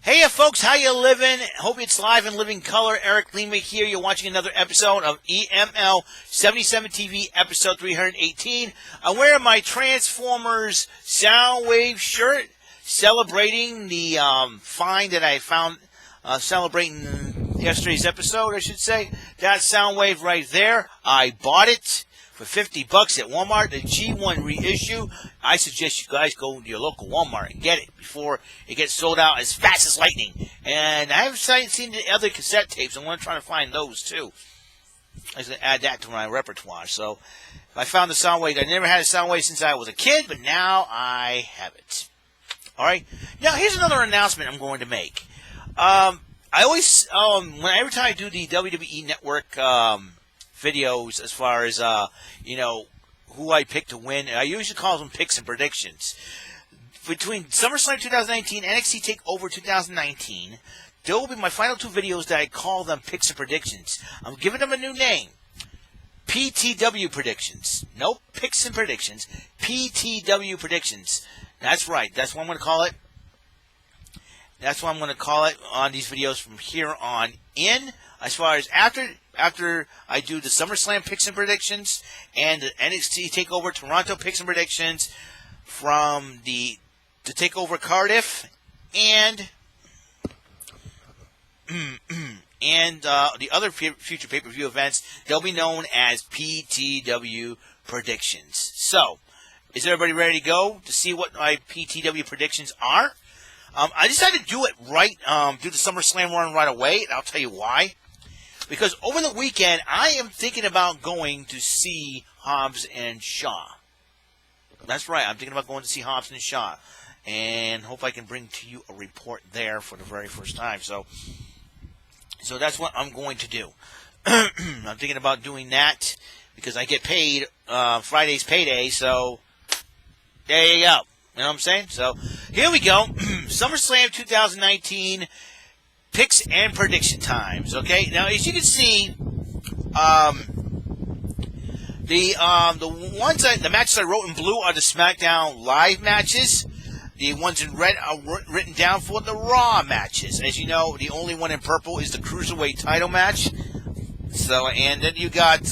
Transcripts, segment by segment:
Hey folks, how you living? Hope it's live in living color. Eric Lima here. You're watching another episode of EML77 TV, episode 318. I'm wearing my Transformers Soundwave shirt, celebrating the find that I found, celebrating yesterday's episode, I should say. That Soundwave right there, I bought it for $50 at Walmart, the G1 reissue. I suggest you guys go to your local Walmart and get it before it gets sold out as fast as lightning. And I haven't seen the other cassette tapes. I'm going to try to find those too. I was going to add that to my repertoire. So I found the Soundwave. I never had a Soundwave since I was a kid, but now I have it. All right. Now here's another announcement I'm going to make. I always, every time I do the WWE Network videos, as far as who I pick to win, I usually call them picks and predictions. Between SummerSlam 2019 and NXT TakeOver 2019, there will be my final two videos that I call them picks and predictions. I'm giving them a new name. PTW Predictions. Nope, picks and predictions. PTW Predictions. That's right. That's what I'm going to call it. That's what I'm going to call it on these videos from here on in. As far as after I do the SummerSlam picks and predictions and the NXT TakeOver Toronto picks and predictions from the TakeOver Cardiff and the other future pay-per-view events, they'll be known as PTW Predictions. So, is everybody ready to go to see what my PTW predictions are? I decided to do it right, do the SummerSlam run right away, and I'll tell you why. Because over the weekend, I am thinking about going to see Hobbs and Shaw. That's right, I'm thinking about going to see Hobbs and Shaw. And hope I can bring to you a report there for the very first time. So that's what I'm going to do. I'm thinking about doing that because I get paid Friday's payday, so there you go. You know what I'm saying? So here we go. SummerSlam 2019 picks and prediction times. Okay. Now, as you can see, the matches I wrote in blue are the SmackDown Live matches. The ones in red are written down for the Raw matches. As you know, the only one in purple is the Cruiserweight title match. So, and then you got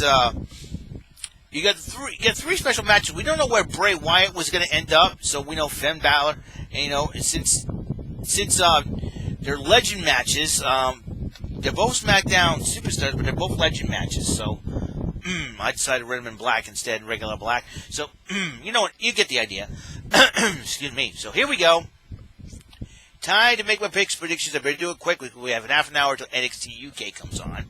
three special matches. We don't know where Bray Wyatt was going to end up, so we know Finn Balor. And, since they're legend matches, they're both SmackDown superstars, but they're both legend matches. So I decided to run them in black instead, regular black. So you know what? You get the idea. Excuse me. So here we go. Time to make my picks predictions. I better do it quickly. We have half an hour till NXT UK comes on.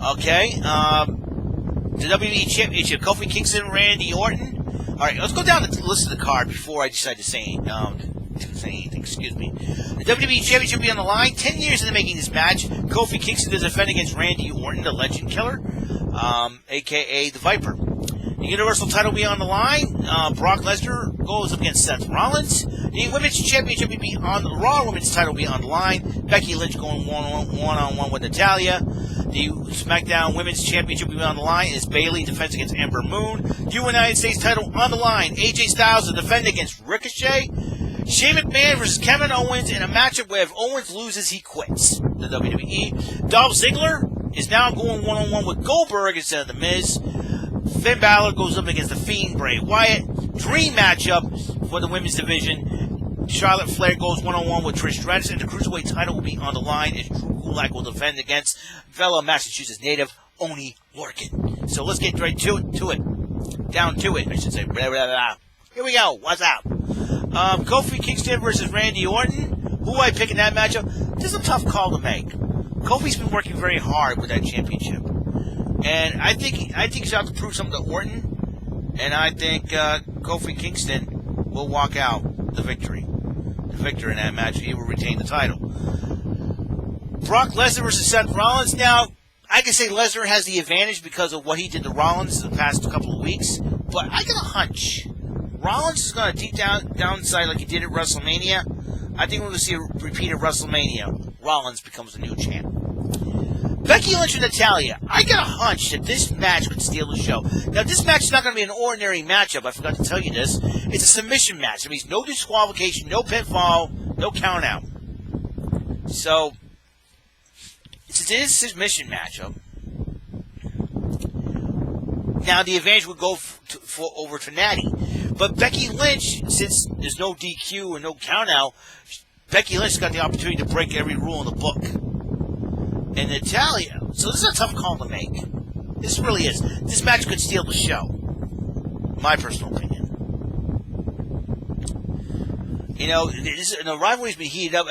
Okay. The WWE Championship, Kofi Kingston, Randy Orton. All right, let's go down the list of the card before I decide to say anything. Excuse me. The WWE Championship will be on the line. 10 years in the making this match. Kofi Kingston does defend against Randy Orton, the Legend Killer, a.k.a. the Viper. The Universal title will be on the line. Brock Lesnar goes up against Seth Rollins. The Women's Championship will be on the Raw Women's title will be on the line. Becky Lynch going one-on-one with Natalya. The SmackDown Women's Championship will be on the line as Bayley defends against Ember Moon. The United States title on the line. AJ Styles to defend against Ricochet. Shane McMahon versus Kevin Owens in a matchup where if Owens loses, he quits the WWE. Dolph Ziggler is now going one-on-one with Goldberg instead of The Miz. Finn Balor goes up against The Fiend, Bray Wyatt. Dream matchup for the women's division. Charlotte Flair goes one-on-one with Trish Stratus, and the Cruiserweight title will be on the line as Drew Gulak will defend against fellow Massachusetts native Oney Lorcan. So let's get right to it. Down to it, I should say. Blah, blah, blah. Here we go. What's up? Kofi Kingston versus Randy Orton. Who I pick in that matchup? This is a tough call to make. Kofi's been working very hard with that championship. And I think he's out to prove something to Orton. And I think Kofi Kingston will walk out the victor in that match. He will retain the title. Brock Lesnar versus Seth Rollins. Now, I can say Lesnar has the advantage because of what he did to Rollins the past couple of weeks. But I got a hunch. Rollins is going to deep downside like he did at WrestleMania. I think we're going to see a repeat of WrestleMania. Rollins becomes the new champ. Becky Lynch and Natalya. I got a hunch that this match could steal the show. Now, this match is not going to be an ordinary matchup. I forgot to tell you this. It's a submission match. It means no disqualification, no pinfall, no count out. So, since it is a submission matchup, now the advantage would go over to Natty. But Becky Lynch, since there's no DQ and no countout, Becky Lynch got the opportunity to break every rule in the book. And Natalya, so this is a tough call to make. This really is. This match could steal the show. My personal opinion. You know, the rivalry's been heated up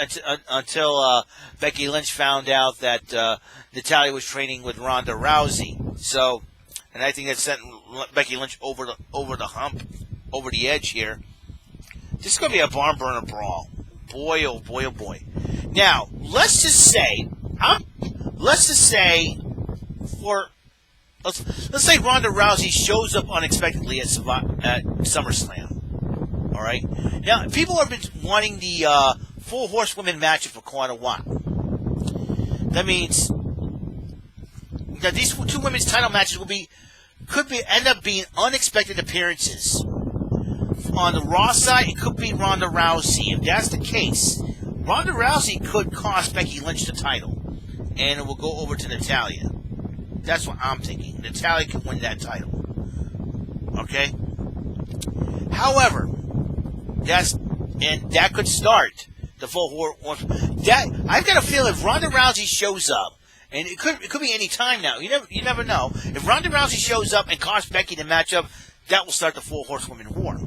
until Becky Lynch found out that Natalya was training with Ronda Rousey. So, and I think that sent Becky Lynch over the hump, over the edge here. This is going to be a barn burner brawl. Boy, oh boy, oh boy. Now, let's just say Ronda Rousey shows up unexpectedly at SummerSlam. All right. Now, people have been wanting the 4 horsewomen matchup for quite a while. That means that these 2 women's title matches could end up being unexpected appearances. On the Raw side, it could be Ronda Rousey. If that's the case, Ronda Rousey could cost Becky Lynch the title, and it will go over to Natalya. That's what I'm thinking. Natalya could win that title. Okay? However, that could start the full I've got a feeling if Ronda Rousey shows up, and it could be any time now. You never know. If Ronda Rousey shows up and costs Becky the matchup, that will start the 4 horsewomen war.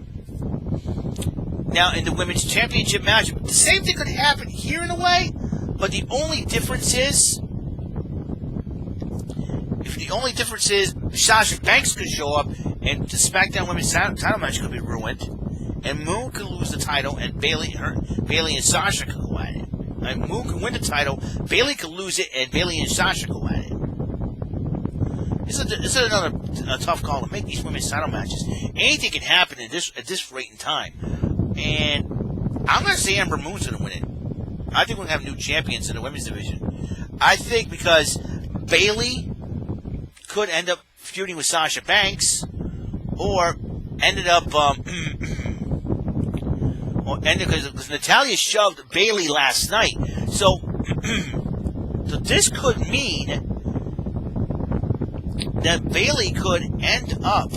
Now, in the women's championship match, the same thing could happen here in a way, but the only difference is Sasha Banks could show up, and the SmackDown Women's title match could be ruined, and Moon could lose the title, and Bayley and Sasha could go at it. Moon could win the title, Bayley could lose it, and Bayley and Sasha go at it. This is another tough call to make, these women's title matches. Anything can happen at this rate in time. And I'm going to say Ember Moon's going to win it. I think we're going to have new champions in the women's division. I think because Bayley could end up feuding with Sasha Banks, or ended up, because Natalya shoved Bayley last night. So, so this could mean that Bayley could end up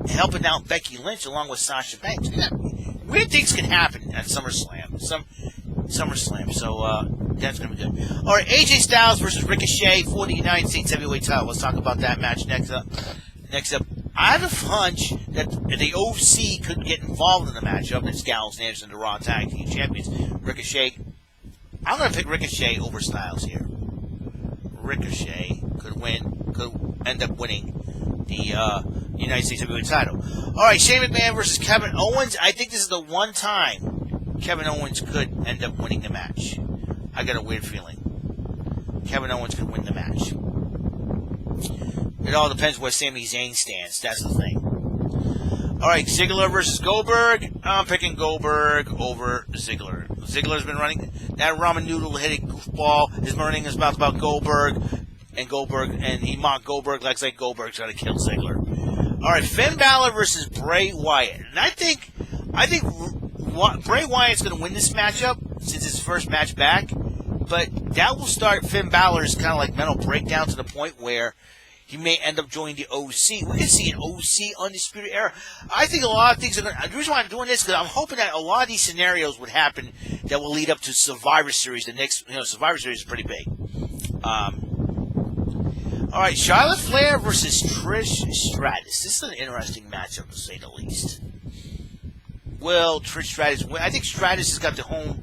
helping out Becky Lynch along with Sasha Banks. Weird things can happen at SummerSlam. SummerSlam. So that's going to be good. All right, AJ Styles versus Ricochet for the United States Heavyweight title. Let's talk about that match next up. I have a hunch that the OC could get involved in the matchup. That's Gallows and Anderson, the Raw Tag Team Champions. Ricochet. I'm going to pick Ricochet over Styles here. Ricochet could end up winning the United States Heavyweight title. All right, Shane McMahon versus Kevin Owens. I think this is the one time Kevin Owens could end up winning the match. I got a weird feeling Kevin Owens could win the match. It all depends where Sami Zayn stands. That's the thing. All right, Ziggler versus Goldberg. I'm picking Goldberg over Ziggler. Ziggler's been running that ramen noodle-headed goofball is running his mouth about Goldberg, and he mocked Goldberg like Goldberg's trying to kill Ziggler. All right, Finn Balor versus Bray Wyatt, and I think Bray Wyatt's going to win this matchup since it's his first match back, but that will start Finn Balor's kind of like mental breakdown to the point where he may end up joining the OC. We could see an OC Undisputed Era. I think a lot of things are going to... The reason why I'm doing this is because I'm hoping that a lot of these scenarios would happen that will lead up to Survivor Series. The next... Survivor Series is pretty big. All right, Charlotte Flair versus Trish Stratus. This is an interesting matchup, to say the least. Will Trish Stratus win? I think Stratus has got the home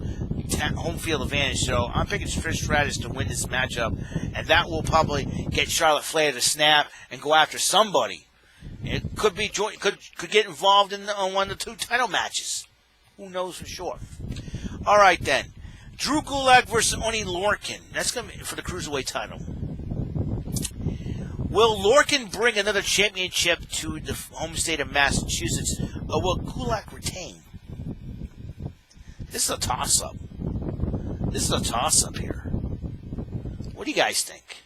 field advantage, so I'm picking Trish Stratus to win this matchup, and that will probably get Charlotte Flair to snap and go after somebody. It could be could get involved in one of the 2 title matches. Who knows for sure? All right then, Drew Gulak versus Oney Lorcan. That's going to be for the cruiserweight title. Will Lorcan bring another championship to the home state of Massachusetts, or will Gulak retain? This is a toss-up. This is a toss-up here. What do you guys think?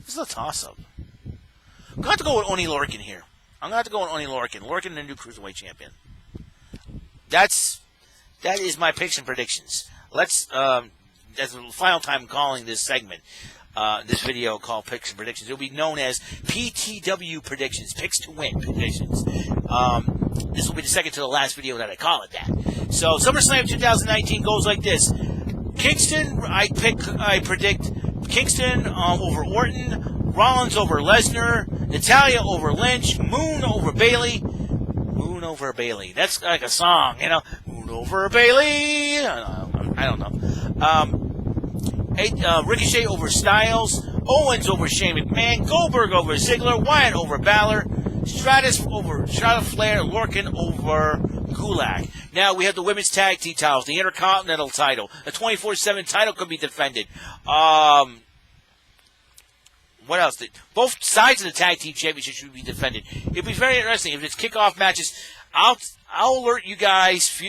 This is a toss-up. I'm going to have to go with Oney Lorcan here. I'm going to have to go with Oney Lorcan. Lorcan, the new Cruiserweight champion. That is my picks and predictions. Let's. That's the final time calling this segment. This video called Picks and Predictions. It will be known as PTW Predictions, Picks to Win Predictions. This will be the second to the last video that I call it that. So SummerSlam 2019 goes like this. Kingston, I predict Kingston over Orton, Rollins over Lesnar, Natalya over Lynch, Moon over Bayley. Moon over Bayley. That's like a song, you know. Moon over Bayley. I don't know. Ricochet over Styles, Owens over Shane McMahon, Goldberg over Ziggler, Wyatt over Balor, Stratus over Charlotte Flair, Lorcan over Gulak. Now we have the women's tag team titles, the Intercontinental title, the 24/7 title could be defended. What else? Both sides of the tag team championship should be defended. It'd be very interesting if it's kickoff matches. I'll alert you guys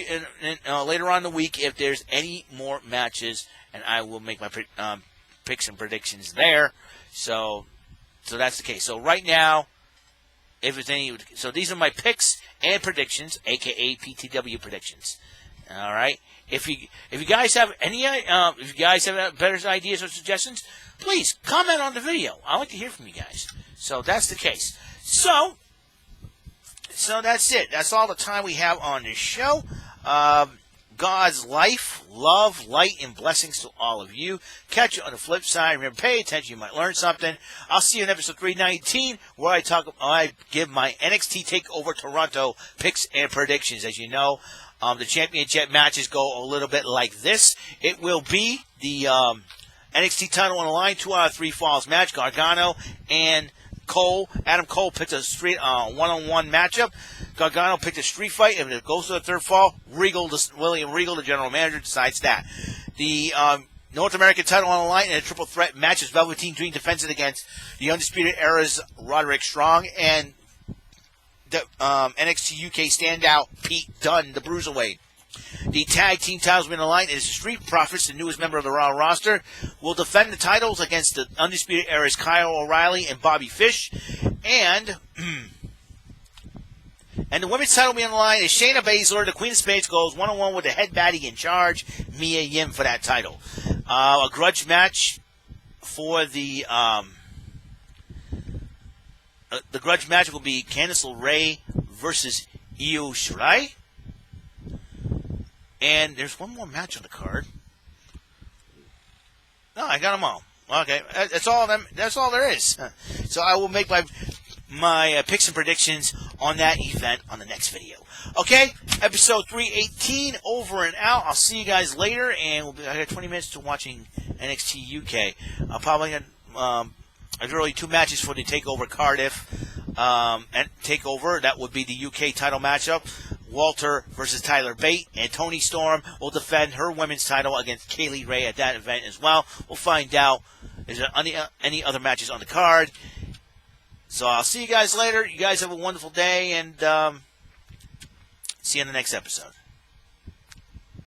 later on in the week if there's any more matches, and I will make my picks and predictions there. So that's the case. So right now, if there's any, so these are my picks and predictions, aka PTW predictions. All right. If you guys have any, if you guys have better ideas or suggestions, please comment on the video. I like to hear from you guys. So that's the case. So that's it. That's all the time we have on this show. God's life, love, light, and blessings to all of you. Catch you on the flip side. Remember, pay attention. You might learn something. I'll see you in episode 319 where I give my NXT TakeOver Toronto picks and predictions. As you know, the championship matches go a little bit like this. It will be the NXT title on the line, 2 out of 3 falls match. Gargano and Cole. Adam Cole picked a straight one-on-one matchup. Gargano picked a street fight. If it goes to the third fall, William Regal, the general manager, decides that. The North American title on the line in a triple threat match is Velveteen Dream defends it against the Undisputed Era's Roderick Strong and the NXT UK standout Pete Dunne, the Bruiserweight. The tag team titles on the line is Street Profits, the newest member of the Raw roster, will defend the titles against the Undisputed Era's Kyle O'Reilly and Bobby Fish. And the women's title will be on the line is Shayna Baszler, the Queen of Spades, goes one-on-one with the head baddie in charge, Mia Yim, for that title. A grudge match for the grudge match will be Candice LeRae versus Io Shirai. And there's one more match on the card. No, I got them all. Okay, that's all them. That's all there is. So I will make my picks and predictions on that event on the next video. Okay, episode 318 over and out. I'll see you guys later, and I got 20 minutes to watching NXT UK. I'll probably there's really 2 matches for the TakeOver Cardiff and TakeOver. That would be the UK title matchup. Walter versus Tyler Bate, and Toni Storm will defend her women's title against Kaylee Ray at that event as well. We'll find out is there any other matches on the card. So I'll see you guys later. You guys have a wonderful day, and see you in the next episode.